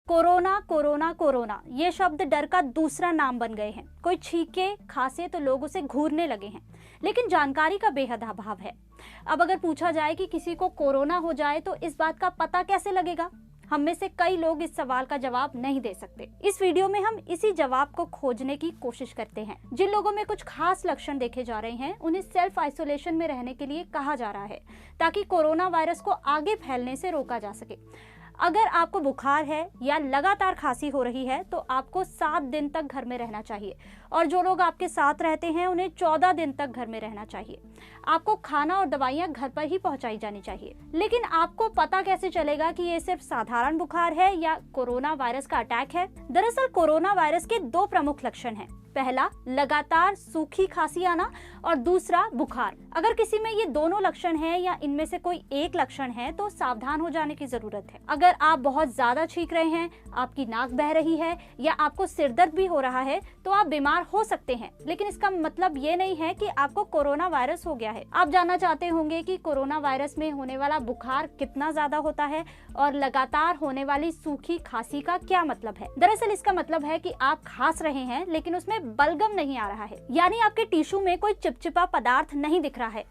Corona corona corona ये शब्द डर का दूसरा नाम बन गए हैं। कोई छींके खांसे तो लोग उसे घूरने लगे हैं, लेकिन जानकारी का बेहद अभाव है। अब अगर पूछा जाए कि किसी को कोरोना हो जाए तो इस बात का पता कैसे लगेगा, हम में से कई लोग इस सवाल का जवाब नहीं दे सकते। इस वीडियो में हम इसी जवाब को खोजने की कोशिश करते हैं। जिन लोगों में कुछ खास लक्षण देखे जा रहे हैं उन्हें सेल्फ आइसोलेशन में रहने के लिए कहा जा रहा है, ताकि कोरोना वायरस को आगे फैलने से रोका जा सके। अगर आपको बुखार है या लगातार खांसी हो रही है तो आपको 7 दिन तक घर में रहना चाहिए, और जो लोग आपके साथ रहते हैं उन्हें 14 दिन तक घर में रहना चाहिए। आपको खाना और दवाइयां घर पर ही पहुंचाई जानी चाहिए। लेकिन आपको पता कैसे चलेगा कि ये सिर्फ साधारण बुखार है या कोरोना वायरस का अटैक है? दरअसल कोरोना वायरस के 2 प्रमुख लक्षण हैं। पहला, लगातार सूखी खांसी आना, और दूसरा बुखार। अगर किसी में ये दोनों लक्षण हैं या इनमें से कोई एक लक्षण है तो सावधान हो जाने की जरूरत है। अगर आप बहुत ज्यादा छींक रहे हैं, आपकी नाक बह रही है या आपको सिर दर्द भी हो रहा है तो आप बीमार हो सकते हैं, लेकिन इसका मतलब ये नहीं है कि आपको कोरोना वायरस हो गया है। आप जानना चाहते होंगे कि कोरोना वायरस में होने वाला बुखार कितना ज्यादा होता है और लगातार होने वाली सूखी खांसी का क्या मतलब है। दरअसल इसका मतलब है कि आप खांस रहे हैं लेकिन उसमें बलगम नहीं आ रहा है, यानी आपके टिश्यू में कोई चिपचिपा पदार्थ नहीं दिख रहा है।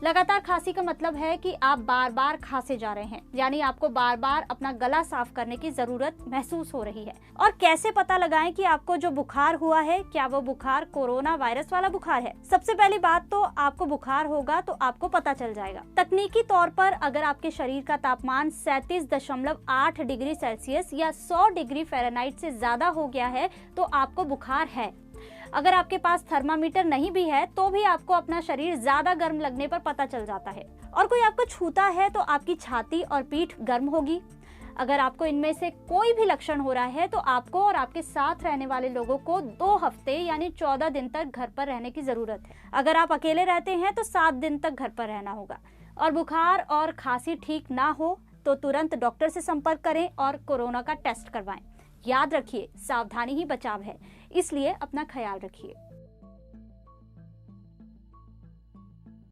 लगातार खांसी का मतलब है कि आप बार बार खांसे जा रहे हैं, यानी आपको बार बार अपना गला साफ करने की जरूरत महसूस हो रही है। और कैसे पता लगाएं कि आपको जो बुखार हुआ है क्या वो बुखार कोरोना वायरस वाला बुखार है? सबसे पहली बात तो आपको बुखार होगा तो आपको पता चल जाएगा। तकनीकी तौर पर अगर आपके शरीर का तापमान 37.8 डिग्री सेल्सियस या 100 डिग्री फ़ारेनहाइट से ज्यादा हो गया है तो आपको बुखार है। अगर आपके पास थर्मामीटर नहीं भी है तो भी आपको अपना शरीर ज्यादा गर्म लगने पर पता चल जाता है। और कोई आपको छूता है तो आपकी छाती और पीठ गर्म होगी। अगर आपको इनमें से कोई भी लक्षण हो रहा है तो आपको और आपके साथ रहने वाले लोगों को 2 हफ्ते यानी 14 दिन तक घर पर रहने की जरूरत है। अगर आप अकेले रहते हैं तो 7 दिन तक घर पर रहना होगा। और बुखार और खांसी ठीक ना हो तो तुरंत डॉक्टर से संपर्क करें और कोरोना का टेस्ट करवाएं। याद रखिए, सावधानी ही बचाव है, इसलिए अपना ख्याल रखिए।